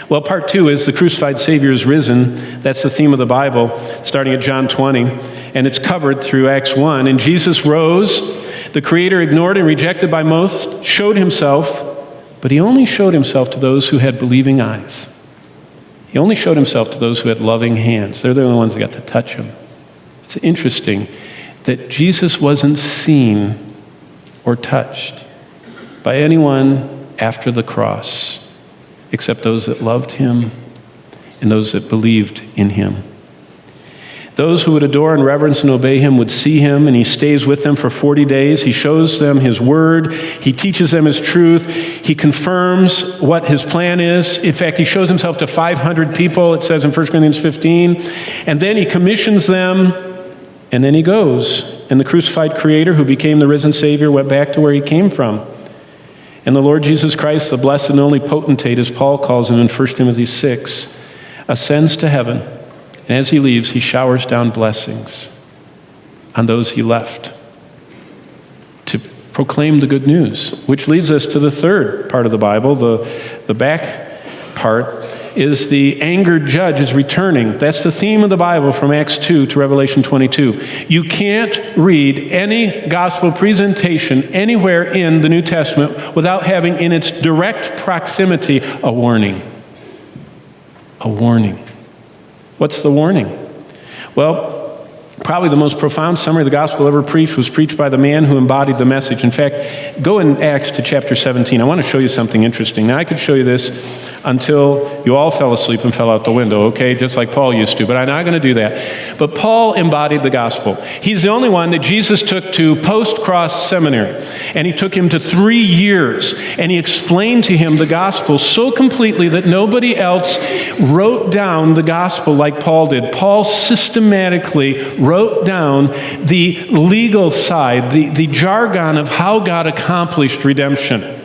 Well, part 2 is the crucified Savior is risen. That's the theme of the Bible, starting at John 20, and it's covered through Acts 1. And Jesus rose, the Creator, ignored and rejected by most, showed himself, but he only showed himself to those who had believing eyes. He only showed himself to those who had loving hands. They're the only ones that got to touch him. It's interesting that Jesus wasn't seen or touched by anyone after the cross, except those that loved him and those that believed in him. Those who would adore and reverence and obey him would see him, and he stays with them for 40 days. He shows them his word. He teaches them his truth. He confirms what his plan is. In fact, he shows himself to 500 people, it says in 1 Corinthians 15. And then he commissions them, and then he goes. And the crucified Creator, who became the risen Savior, went back to where he came from. And the Lord Jesus Christ, the blessed and only potentate, as Paul calls him in 1 Timothy 6, ascends to heaven. And as he leaves, he showers down blessings on those he left to proclaim the good news, which leads us to the third part of the Bible. The back part is the angered judge is returning. That's the theme of the Bible from Acts 2 to Revelation 22. You can't read any gospel presentation anywhere in the New Testament without having in its direct proximity a warning. A warning. What's the warning? Well, probably the most profound summary of the gospel ever preached was preached by the man who embodied the message. In fact, go in Acts to chapter 17. I want to show you something interesting. Now, I could show you this until you all fell asleep and fell out the window, okay? Just like Paul used to, but I'm not going to do that. But Paul embodied the gospel. He's the only one that Jesus took to post-cross seminary, and he took him to 3 years, and he explained to him the gospel so completely that nobody else wrote down the gospel like Paul did. Paul systematically wrote down the legal side, the jargon of how God accomplished redemption.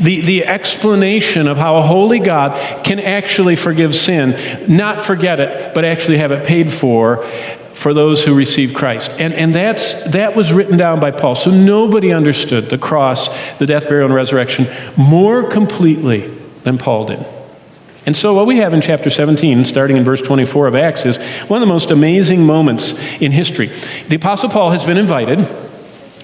The explanation of how a holy God can actually forgive sin, not forget it, but actually have it paid for those who receive Christ. And that was written down by Paul. So nobody understood the cross, the death, burial, and resurrection more completely than Paul did. And so what we have in chapter 17, starting in verse 24 of Acts, is one of the most amazing moments in history. The Apostle Paul has been invited.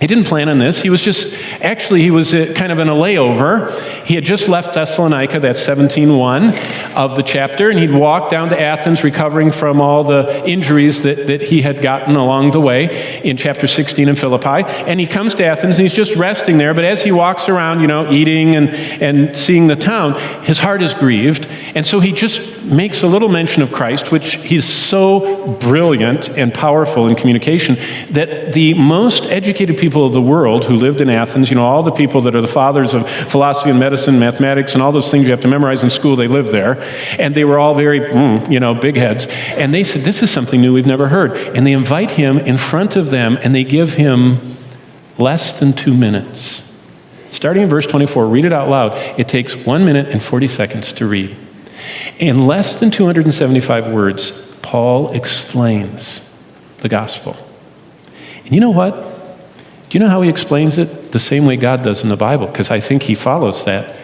He didn't plan on this. He was kind of in a layover. He had just left Thessalonica, that's 17:1 of the chapter, and he'd walked down to Athens recovering from all the injuries that he had gotten along the way in chapter 16 in Philippi. And he comes to Athens, and he's just resting there, but as he walks around, eating and seeing the town, his heart is grieved, and so he just makes a little mention of Christ, which he's so brilliant and powerful in communication that the most educated people of the world who lived in Athens, all the people that are the fathers of philosophy and medicine, mathematics, and all those things you have to memorize in school, they lived there. And they were all very, big heads. And they said, this is something new we've never heard. And they invite him in front of them, and they give him less than 2 minutes. Starting in verse 24, read it out loud. It takes 1 minute and 40 seconds to read. In less than 275 words, Paul explains the gospel. And you know what? Do you know how he explains it? The same way God does in the Bible, because I think he follows that.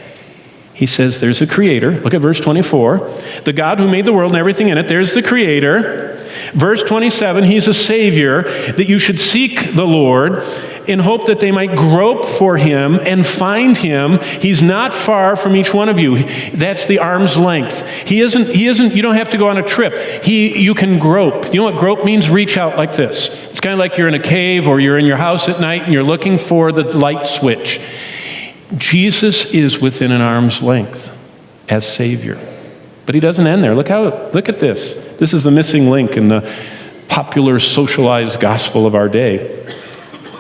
He says there's a creator. Look at verse 24. The God who made the world and everything in it, there's the creator. Verse 27, he's a savior, that you should seek the Lord in hope that they might grope for him and find him. He's not far from each one of you. That's the arm's length. He isn't, you don't have to go on a trip. You can grope. You know what grope means? Reach out like this. It's kind of like you're in a cave or you're in your house at night and you're looking for the light switch. Jesus is within an arm's length as Savior. But he doesn't end there. Look at this. This is the missing link in the popular socialized gospel of our day.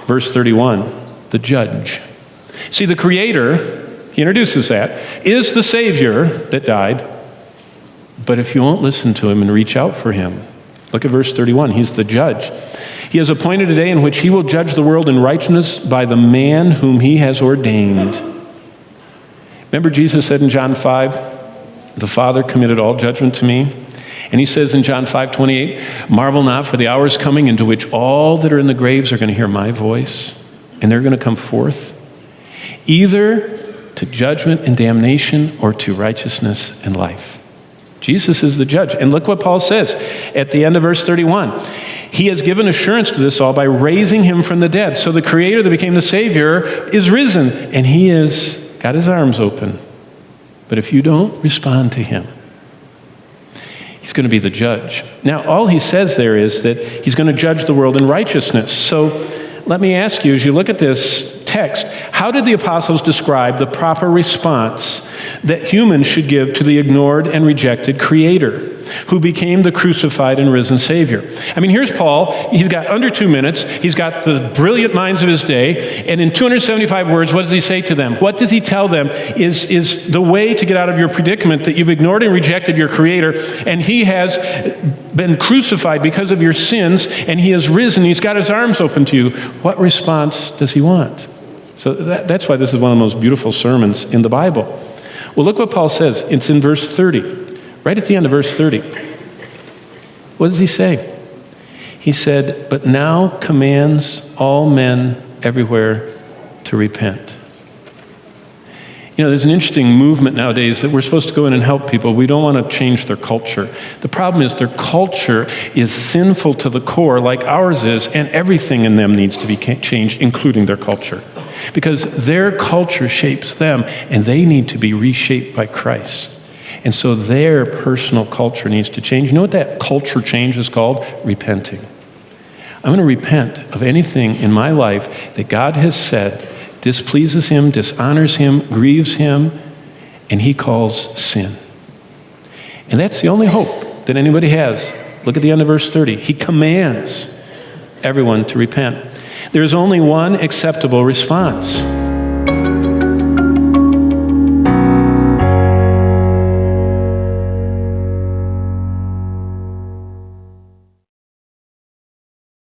Verse 31, the judge. See, the Creator, he introduces that, is the Savior that died. But if you won't listen to him and reach out for him, look at verse 31, he's the judge. He has appointed a day in which he will judge the world in righteousness by the man whom he has ordained. Remember Jesus said in John 5, the Father committed all judgment to me. And he says in John 5:28, marvel not, for the hour is coming into which all that are in the graves are going to hear my voice, and they're going to come forth, either to judgment and damnation or to righteousness and life. Jesus is the judge. And look what Paul says at the end of verse 31. He has given assurance to this all by raising him from the dead. So the Creator that became the Savior is risen, and he has got his arms open. But if you don't respond to him, he's going to be the judge. Now, all he says there is that he's going to judge the world in righteousness. So let me ask you, as you look at this text, how did the apostles describe the proper response that humans should give to the ignored and rejected Creator who became the crucified and risen Savior? I mean, here's Paul. He's got under 2 minutes. He's got the brilliant minds of his day. And in 275 words, what does he say to them? What does he tell them is the way to get out of your predicament, that you've ignored and rejected your Creator, and he has been crucified because of your sins, and he has risen. He's got his arms open to you. What response does he want? So that's why this is one of the most beautiful sermons in the Bible. Well, look what Paul says. It's in verse 30, right at the end of verse 30. What does he say? He said, but now commands all men everywhere to repent. You know, there's an interesting movement nowadays that we're supposed to go in and help people. We don't want to change their culture. The problem is their culture is sinful to the core like ours is, and everything in them needs to be changed, including their culture. Because their culture shapes them, and they need to be reshaped by Christ. And so their personal culture needs to change. You know what that culture change is called? Repenting. I'm going to repent of anything in my life that God has said displeases him, dishonors him, grieves him, and he calls sin. And that's the only hope that anybody has. Look at the end of verse 30. He commands everyone to repent. There is only one acceptable response.